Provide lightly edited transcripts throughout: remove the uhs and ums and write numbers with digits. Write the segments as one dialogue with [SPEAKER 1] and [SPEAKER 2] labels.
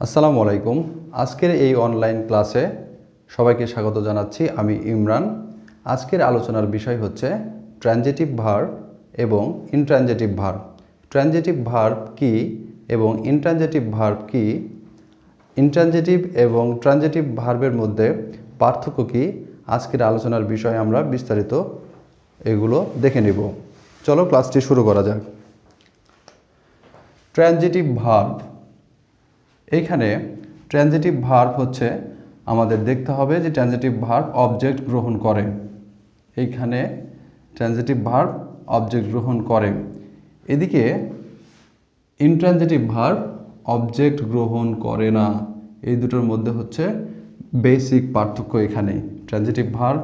[SPEAKER 1] আসসালামু আলাইকুম। আজকের এই অনলাইন ক্লাসে সবাইকে স্বাগত জানাচ্ছি। আমি ইমরান। আজকের আলোচনার বিষয় হচ্ছে ট্রানজিটিভ ভার্ব এবং ইনট্রানজিটিভ ভার্ব। ট্রানজিটিভ ভার্ব কি এবং ইনট্রানজিটিভ ভার্ব কি, ইনট্রানজিটিভ এবং ট্রানজিটিভ ভার্বের মধ্যে পার্থক্য কি, আজকের আলোচনার বিষয়ে আমরা বিস্তারিত এগুলো দেখে নেব। চলো ক্লাসটি শুরু করা যাক। ট্রানজিটিভ ভার্ব, এইখানে ট্রানজিটিভ ভার্ব হচ্ছে আমাদের দেখতে হবে যে ট্রানজিটিভ ভার্ব অবজেক্ট গ্রহণ করে। এইখানে ট্রানজিটিভ ভার্ব অবজেক্ট গ্রহণ করে। এদিকে ইনট্রানজিটিভ ভার্ব অবজেক্ট গ্রহণ করে না। এই দুটোর মধ্যে হচ্ছে বেসিক পার্থক্য। এখানে ট্রানজিটিভ ভার্ব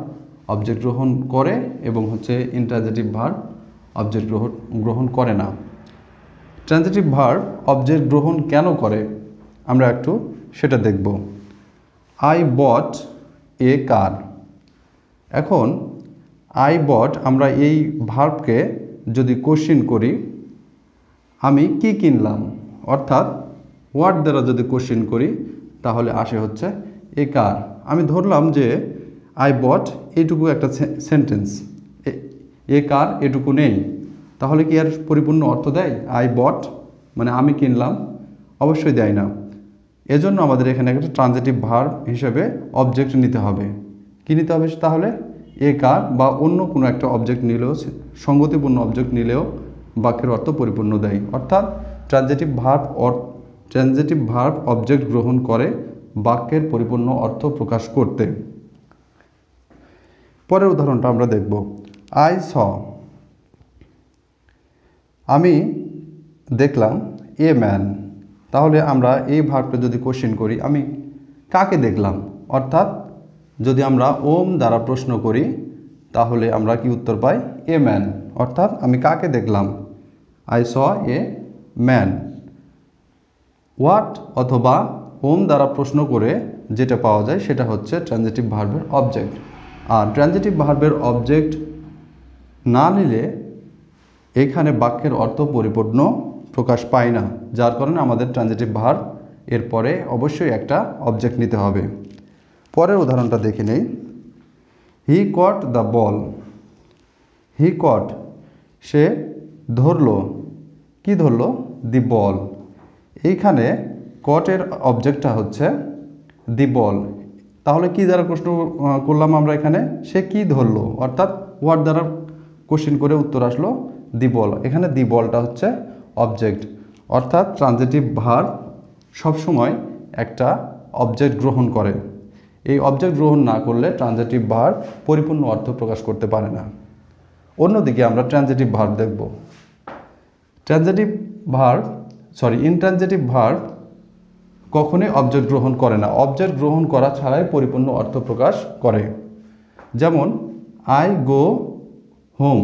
[SPEAKER 1] অবজেক্ট গ্রহণ করে এবং হচ্ছে ইনট্রানজিটিভ ভার্ব অবজেক্ট গ্রহণ করে না। ট্রানজিটিভ ভার্ব অবজেক্ট গ্রহণ কেন করে আমরা একটু সেটা দেখব। আই বট এ কার। এখন আই বট, আমরা এই ভার্বকে যদি কোশ্চেন করি, আমি কি কিনলাম, অর্থাৎ হোয়াট দ্বারা যদি কোশ্চেন করি তাহলে আসে হচ্ছে এ কার। আমি ধরলাম যে আই বট এইটুকু একটা সেন্টেন্স, এ কার এটুকু নেই, তাহলে কি আর পরিপূর্ণ অর্থ দেয়? আই বট মানে আমি কিনলাম? অবশ্যই দেয় না। এজন্য আমাদের এখানে একটা ট্রানজিটিভ ভার্ব হিসেবে অবজেক্ট নিতে হবে। কী নিতে হবে তাহলে? এ কার বা অন্য কোনো একটা অবজেক্ট নিলেও, সঙ্গতিপূর্ণ অবজেক্ট নিলেও বাক্যের অর্থ পরিপূর্ণ দেয়। অর্থাৎ ট্রানজিটিভ ভার্ব অবজেক্ট গ্রহণ করে বাক্যের পরিপূর্ণ অর্থ প্রকাশ করতে। পরের উদাহরণটা আমরা দেখব। আই স, আমি দেখলাম এ ম্যান। তাহলে আমরা এই ভার্বটা যদি কোশ্চেন করি, আমি কাকে দেখলাম, অর্থাৎ যদি আমরা ওম দ্বারা প্রশ্ন করি তাহলে আমরা কি উত্তর পাই? এ ম্যান, অর্থাৎ আমি কাকে দেখলাম? I saw a man. What অথবা ওম দ্বারা প্রশ্ন করে যেটা পাওয়া যায় সেটা হচ্ছে ট্রানজিটিভ ভার্বের অবজেক্ট। আর ট্রানজিটিভ ভার্বের অবজেক্ট না নিলে এখানে বাক্যের অর্থ পরিপূর্ণ প্রকাশ পায় না, যার কারণে আমাদের ট্রানজিটিভ ভার্ব এরপরে অবশ্যই একটা অবজেক্ট নিতে হবে। পরের উদাহরণটা দেখে নেই। হি কট দ্য বল। হি কট, সে ধরলো। কি ধরলো? দি বল। এইখানে কটের অবজেক্টটা হচ্ছে দি বল। তাহলে কি দ্বারা প্রশ্ন করলাম আমরা এখানে? সে কি ধরলো, অর্থাৎ হোয়াট দ্বারা কোশ্চেন করে উত্তর আসলো দি বল। এখানে দি বলটা হচ্ছে অবজেক্ট। অর্থাৎ ট্রানজিটিভ ভার্ব সবসময় একটা অবজেক্ট গ্রহণ করে। এই অবজেক্ট গ্রহণ না করলে ট্রানজিটিভ ভার্ব পরিপূর্ণ অর্থ প্রকাশ করতে পারে না। অন্যদিকে আমরা ট্রানজিটিভ ভার্ব দেখব। ইনট্রানজিটিভ ভার্ব কখনোই অবজেক্ট গ্রহণ করে না। অবজেক্ট গ্রহণ করা ছাড়াই পরিপূর্ণ অর্থ প্রকাশ করে। যেমন আই গো হোম।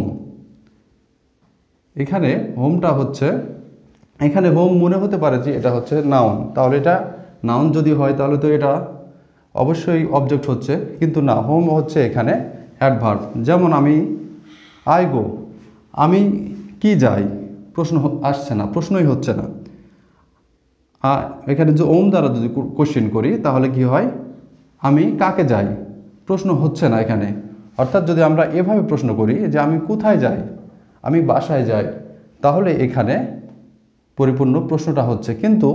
[SPEAKER 1] এখানে হোমটা হচ্ছে, এখানে হোম মনে হতে পারে যে এটা হচ্ছে নাউন, তাহলে এটা নাউন যদি হয় তাহলে তো এটা অবশ্যই অবজেক্ট হচ্ছে, কিন্তু না, হোম হচ্ছে এখানে অ্যাডভার্ব। যেমন আমি আই গো, আমি কি যাই, প্রশ্ন আসছে না, প্রশ্নই হচ্ছে না। এখানে যে ওম দ্বারা যদি কোশ্চেন করি তাহলে কি হয়? আমি কাকে যাই, প্রশ্ন হচ্ছে না এখানে। অর্থাৎ যদি আমরা এভাবে প্রশ্ন করি যে আমি কোথায় যাই, আমি বাসায় যাই, তাহলে এখানে পরিপূর্ণ প্রশ্নটা হচ্ছে। কিন্তু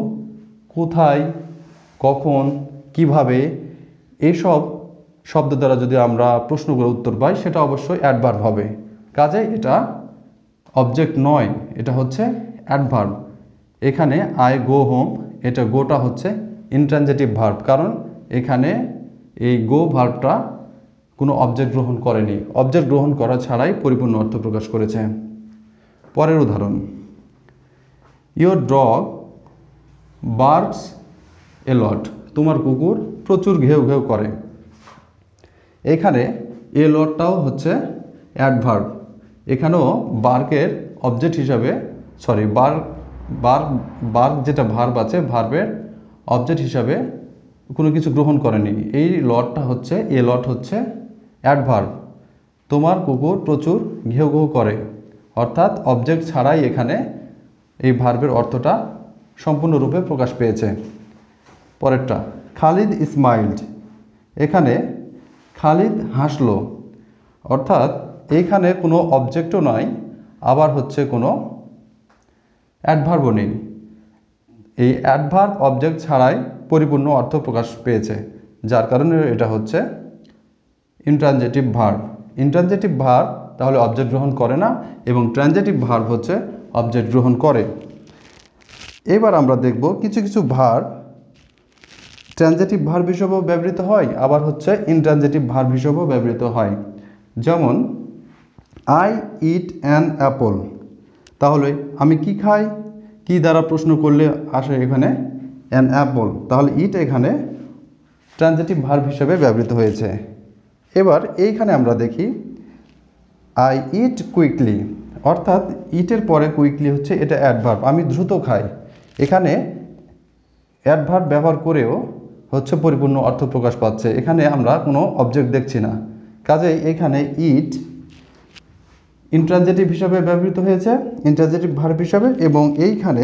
[SPEAKER 1] কোথায়, কখন, কিভাবে, এইসব শব্দ দ্বারা যদি আমরা প্রশ্ন করে উত্তর পাই সেটা অবশ্যই অ্যাডভার্ব হবে। কাজেই এটা অবজেক্ট নয়, এটা হচ্ছে অ্যাডভার্ব। এখানে আই গো হোম, এটা গোটা হচ্ছে ইনট্রানজিটিভ ভার্ব, কারণ এখানে এই গো ভার্বটা কোনো অবজেক্ট গ্রহণ করেনি। অবজেক্ট গ্রহণ করা ছাড়াই পরিপূর্ণ অর্থ প্রকাশ করেছে। পরের উদাহরণ। ইয়োর ডগ বার্কস এ লট। তোমার কুকুর প্রচুর ঘেউ ঘেউ করে। এখানে এ লটটাও হচ্ছে অ্যাডভার্ব। এখানেও বার্কের অবজেক্ট হিসাবে, বার্ক যেটা ভার্ব আছে, ভার্বের অবজেক্ট হিসাবে কোনো কিছু গ্রহণ করেনি। এই লটটা হচ্ছে, এ লট হচ্ছে অ্যাডভার্ব। তোমার কুকুর প্রচুর ঘেউ ঘেউ করে, অর্থাৎ অবজেক্ট ছাড়াই এখানে এই ভার্বের অর্থটা সম্পূর্ণরূপে প্রকাশ পেয়েছে। পরেরটা খালিদ স্মাইলড, এখানে খালিদ হাসলো, অর্থাৎ এইখানে কোনো অবজেক্টও নয়, আবার হচ্ছে কোনো অ্যাডভার্বও নেই। এই অ্যাডভার্ব অবজেক্ট ছাড়াই পরিপূর্ণ অর্থ প্রকাশ পেয়েছে, যার কারণে এটা হচ্ছে ইন্ট্রানজেটিভ ভার্ব। ইন্ট্রানজেটিভ ভার্ব তাহলে অবজেক্ট গ্রহণ করে না, এবং ট্রানজেটিভ ভার্ব হচ্ছে অবজেক্ট গ্রহণ করে। এবার আমরা দেখব কিছু কিছু ভার্ব ট্রানজেটিভ ভার্ব হিসেবেও ব্যবহৃত হয়, আবার হচ্ছে ইন্ট্রানজেটিভ ভার্ব হিসেবেও ব্যবহৃত হয়। যেমন আই ইট অ্যান অ্যাপল, তাহলে আমি কি খাই, কি দ্বারা প্রশ্ন করলে আসে এখানে অ্যান অ্যাপল, তাহলে ইট এখানে ট্রানজেটিভ ভার্ব হিসেবে ব্যবহৃত হয়েছে। এবার এইখানে আমরা দেখি আই ইট কুইকলি, অর্থাৎ ইটের পরে কুইকলি হচ্ছে এটা অ্যাডভার্ব, আমি দ্রুত খাই। এখানে অ্যাডভার্ব ব্যবহার করেও হচ্ছে পরিপূর্ণ অর্থ প্রকাশ পাচ্ছে, এখানে আমরা কোনো অবজেক্ট দেখছি না, কাজেই এখানে ইট ইন্ট্রানজেটিভ হিসাবে ব্যবহৃত হয়েছে, ইন্ট্রানজেটিভ ভার্ব হিসাবে, এবং এইখানে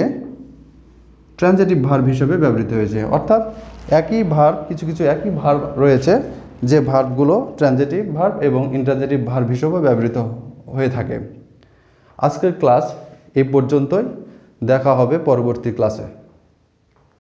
[SPEAKER 1] ট্রানজেটিভ ভার্ব হিসাবে ব্যবহৃত হয়েছে। অর্থাৎ একই ভার্ব, কিছু কিছু একই ভার্ব রয়েছে যে ভার্বগুলো ট্রানজেটিভ ভার্ব এবং ইন্ট্রানজেটিভ ভার্ব হিসেবে ব্যবহৃত হয়ে থাকে। আজকের ক্লাস এই পর্যন্তই, দেখা হবে পরবর্তী ক্লাসে।